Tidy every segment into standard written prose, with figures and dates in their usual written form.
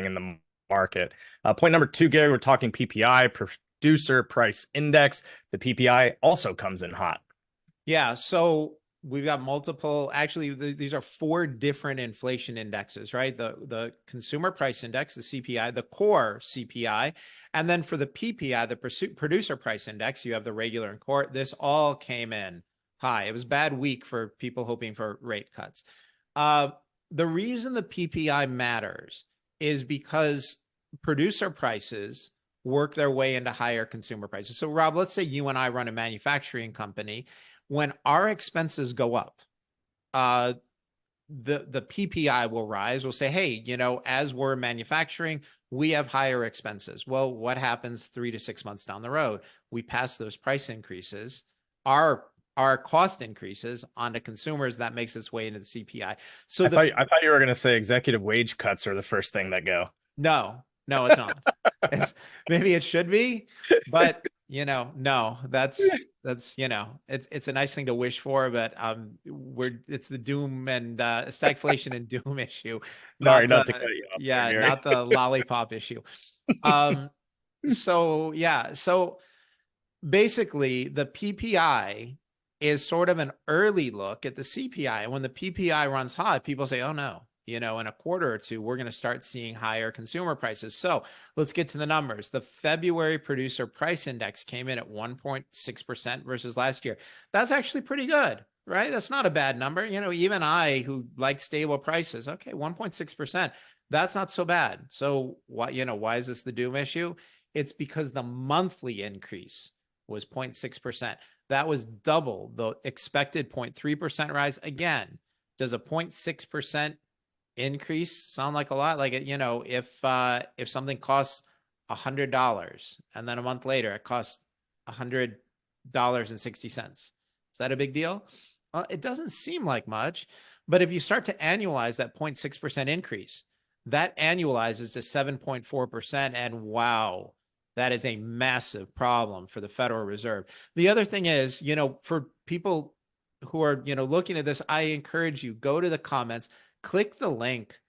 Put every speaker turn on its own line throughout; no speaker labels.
in the market. Point number two, Gary, we're talking PPI, producer price index. The PPI also comes in hot.
Yeah, so we've got multiple, actually, these are four different inflation indexes, right? The consumer price index, the CPI, the core CPI, and then for the PPI, the producer price index, you have the regular and core. This all came in high. It was a bad week for people hoping for rate cuts. The reason the PPI matters is because producer prices work their way into higher consumer prices. So Rob, let's say you and I run a manufacturing company. When our expenses go up, the PPI will rise. We'll say, hey, as we're manufacturing, we have higher expenses. Well, what happens 3 to 6 months down the road? We pass those price increases, our cost increases onto consumers. That makes its way into the CPI. So
I thought you were going to say executive wage cuts are the first thing that go.
no, it's not. Maybe it should be, but no, that's it's a nice thing to wish for, but it's the doom and stagflation and doom issue,
Sorry,
not
not to cut
the
you off there,
yeah,
Gary.
not the lollipop issue. Um, so yeah, so basically the PPI is sort of an early look at the CPI. And when the PPI runs hot, people say, oh no, in a quarter or two, we're going to start seeing higher consumer prices. So let's get to the numbers. The February producer price index came in at 1.6% versus last year. That's actually pretty good, right? That's not a bad number. Even I, who like stable prices, okay, 1.6%. That's not so bad. So why is this the doom issue? It's because the monthly increase was 0.6%. That was double the expected 0.3% rise. Again, does a 0.6% increase sound like a lot? Like, if something costs $100 and then a month later it costs $100.60, is that a big deal? Well, it doesn't seem like much, but if you start to annualize that 0.6% increase, that annualizes to 7.4%, and wow, that is a massive problem for the Federal Reserve. The other thing is, for people who are, looking at this, I encourage you, go to the comments, click the link,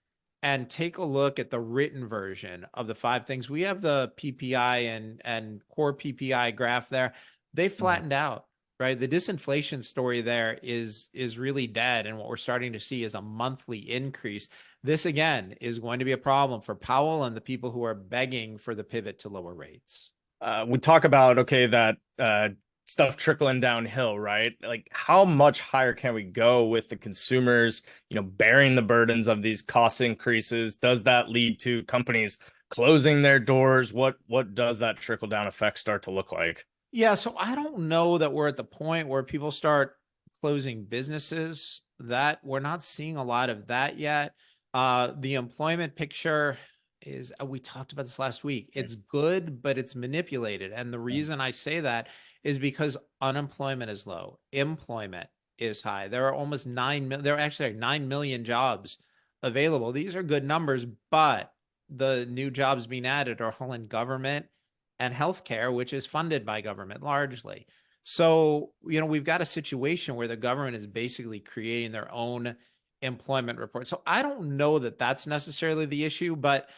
and take a look at the written version of the 5 things. We have the PPI and core PPI graph there. They flattened out, right? The disinflation story there is really dead. And what we're starting to see is a monthly increase. This, again, is going to be a problem for Powell and the people who are begging for the pivot to lower rates.
We talk about, okay, that stuff trickling downhill, right? Like, how much higher can we go with the consumers, bearing the burdens of these cost increases? Does that lead to companies closing their doors? What does that trickle down effect start to look like?
Yeah, so I don't know that we're at the point where people start closing businesses. That we're not seeing a lot of that yet. The employment picture is, we talked about this last week. It's good, but it's manipulated. And the reason I say that is because unemployment is low, employment is high. There are almost 9 million, there actually are 9 million jobs available. These are good numbers, but the new jobs being added are all in government and healthcare, which is funded by government largely. So, we've got a situation where the government is basically creating their own employment report. So I don't know that that's necessarily the issue, but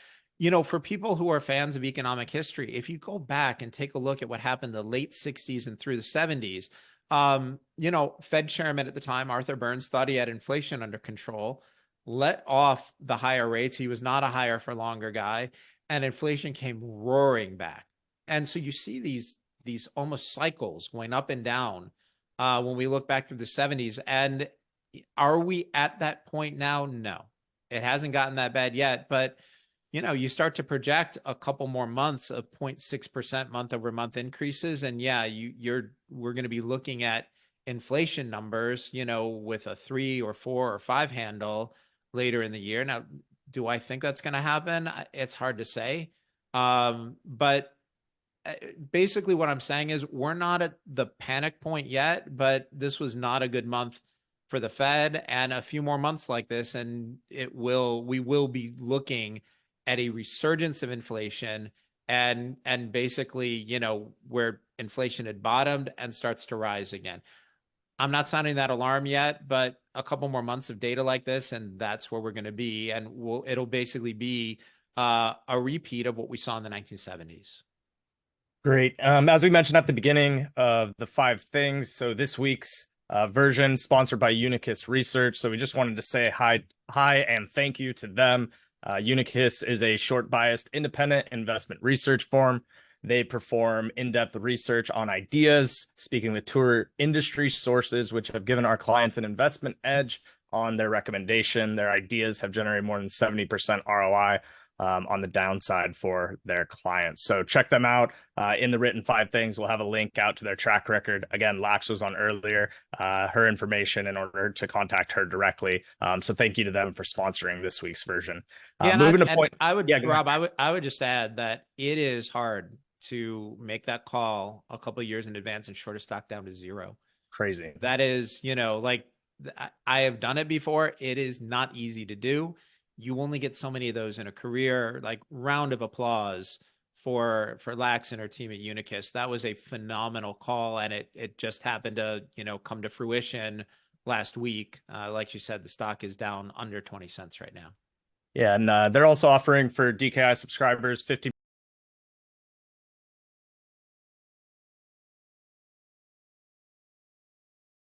for people who are fans of economic history, if you go back and take a look at what happened in the late 60s and through the 70s, Fed chairman at the time, Arthur Burns, thought he had inflation under control, let off the higher rates. He was not a higher for longer guy, and inflation came roaring back. And so you see these almost cycles going up and down when we look back through the 70s. And are we at that point now? No, it hasn't gotten that bad yet. But, you start to project a couple more months of 0.6% month over month increases. And yeah, we're going to be looking at inflation numbers, with a 3 or 4 or 5 handle later in the year. Now, do I think that's going to happen? It's hard to say. But basically what I'm saying is we're not at the panic point yet, but this was not a good month for the Fed, and a few more months like this, and we will be looking at a resurgence of inflation and basically, where inflation had bottomed and starts to rise again. I'm not sounding that alarm yet, but a couple more months of data like this, and that's where we're going to be. And it'll basically be a repeat of what we saw in the 1970s.
Great. As we mentioned at the beginning of the five things, so this week's version sponsored by Unicus Research. So we just wanted to say hi, and thank you to them. Unicus is a short biased independent investment research firm. They perform in-depth research on ideas, speaking with tour industry sources, which have given our clients an investment edge on their recommendation. Their ideas have generated more than 70% ROI on the downside for their clients. So check them out. In the written five things, we'll have a link out to their track record. Again, Lax was on earlier, her information in order to contact her directly. So thank you to them for sponsoring this week's version.
Yeah,
Moving to
and
point.
I would,
Yeah, go ahead.
Rob, I would just add that it is hard to make that call a couple of years in advance and short a stock down to zero.
Crazy.
That is, like I have done it before. It is not easy to do. You only get so many of those in a career. Like, round of applause for Lax and her team at Unicus. That was a phenomenal call, and it just happened to come to fruition last week. Like you said, the stock is down under 20 cents right now.
Yeah, and they're also offering for DKI subscribers 50